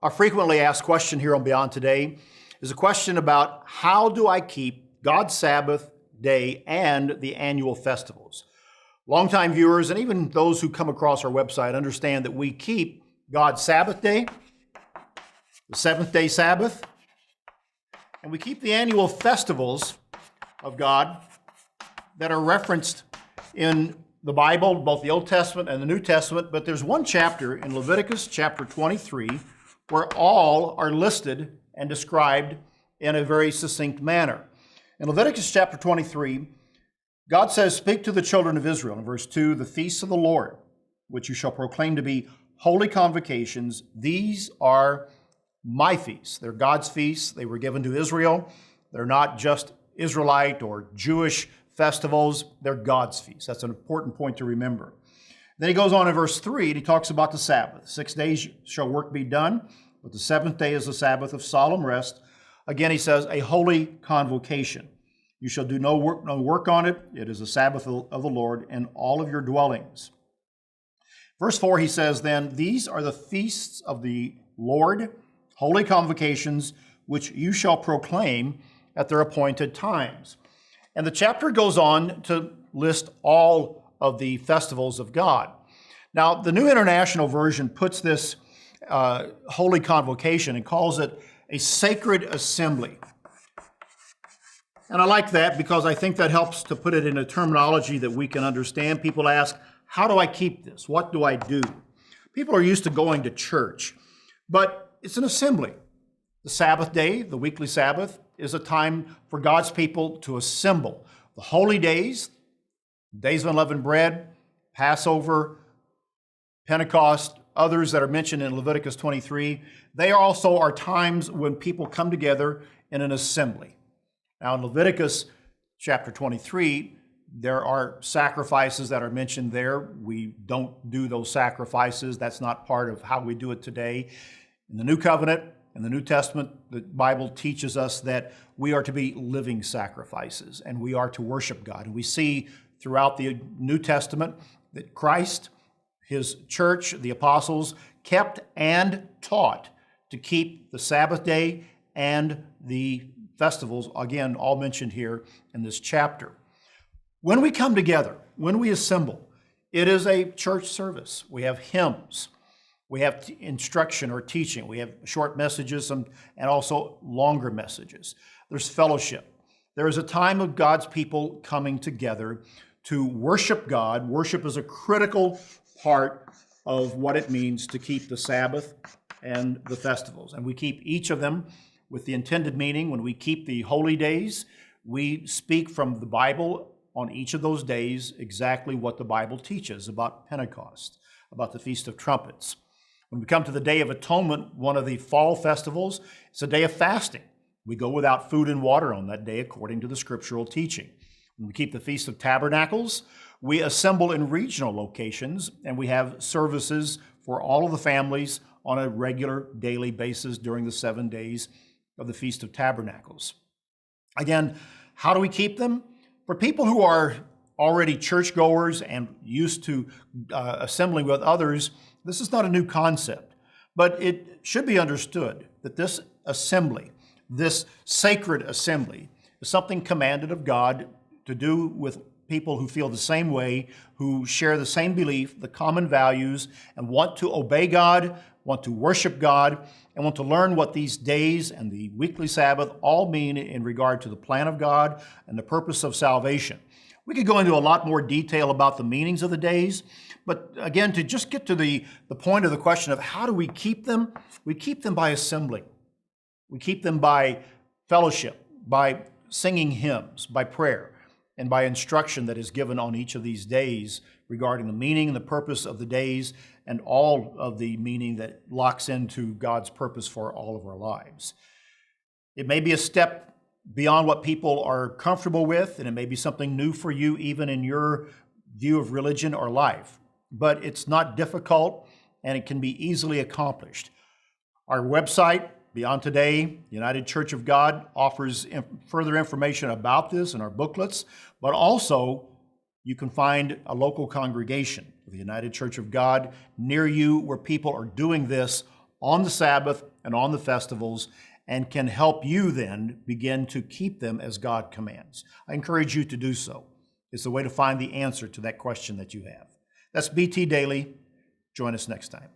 Our frequently asked question here on Beyond Today is a question about how do I keep God's Sabbath day and the annual festivals? Longtime viewers and even those who come across our website understand that we keep God's Sabbath day, the seventh day Sabbath, and we keep the annual festivals of God that are referenced in the Bible, both the Old Testament and the New Testament, but there's one chapter in Leviticus chapter 23 where all are listed and described in a very succinct manner. In Leviticus chapter 23, God says, "Speak to the children of Israel," in verse 2, "the feasts of the Lord, which you shall proclaim to be holy convocations. These are my feasts." They're God's feasts. They were given to Israel. They're not just Israelite or Jewish festivals. They're God's feasts. That's an important point to remember. Then he goes on in verse 3, and he talks about the Sabbath. 6 days shall work be done, but the seventh day is the Sabbath of solemn rest. Again, he says, a holy convocation. You shall do no work on it. It is the Sabbath of the Lord in all of your dwellings. Verse 4, he says then, "These are the feasts of the Lord, holy convocations, which you shall proclaim at their appointed times." And the chapter goes on to list all of the festivals of God. Now, the New International Version puts this holy convocation and calls it a sacred assembly. And I like that because I think that helps to put it in a terminology that we can understand. People ask, how do I keep this? What do I do? People are used to going to church, but it's an assembly. The Sabbath day, the weekly Sabbath, is a time for God's people to assemble. The holy days, days of unleavened bread, Passover, Pentecost, others that are mentioned in Leviticus 23, they also are times when people come together in an assembly. Now in Leviticus chapter 23, there are sacrifices that are mentioned there. We don't do those sacrifices. That's not part of how we do it today. In the New Covenant, in the New Testament, the Bible teaches us that we are to be living sacrifices and we are to worship God. And we see throughout the New Testament that Christ, his church, the apostles, kept and taught to keep the Sabbath day and the festivals, again, all mentioned here in this chapter. When we come together, when we assemble, it is a church service. We have hymns. We have instruction or teaching. We have short messages and also longer messages. There's fellowship. There is a time of God's people coming together to worship God. Worship is a critical part of what it means to keep the Sabbath and the festivals. And we keep each of them with the intended meaning. When we keep the holy days, we speak from the Bible on each of those days exactly what the Bible teaches about Pentecost, about the Feast of Trumpets. When we come to the Day of Atonement, one of the fall festivals, it's a day of fasting. We go without food and water on that day according to the scriptural teaching. When we keep the Feast of Tabernacles, we assemble in regional locations and we have services for all of the families on a regular daily basis during the 7 days of the Feast of Tabernacles. Again, how do we keep them? For people who are already churchgoers and used to assembling with others, this is not a new concept, but it should be understood that this assembly, this sacred assembly, is something commanded of God to do with people who feel the same way, who share the same belief, the common values, and want to obey God, want to worship God, and want to learn what these days and the weekly Sabbath all mean in regard to the plan of God and the purpose of salvation. We could go into a lot more detail about the meanings of the days, but again, to just get to the point of the question of how do we keep them? We keep them by assembling. We keep them by fellowship, by singing hymns, by prayer, and by instruction that is given on each of these days regarding the meaning and the purpose of the days and all of the meaning that locks into God's purpose for all of our lives. It may be a step beyond what people are comfortable with, and it may be something new for you even in your view of religion or life, but it's not difficult and it can be easily accomplished. Our website, Beyond Today, United Church of God, offers further information about this in our booklets, but also you can find a local congregation of the United Church of God near you where people are doing this on the Sabbath and on the festivals, and can help you then begin to keep them as God commands. I encourage you to do so. It's the way to find the answer to that question that you have. That's BT Daily. Join us next time.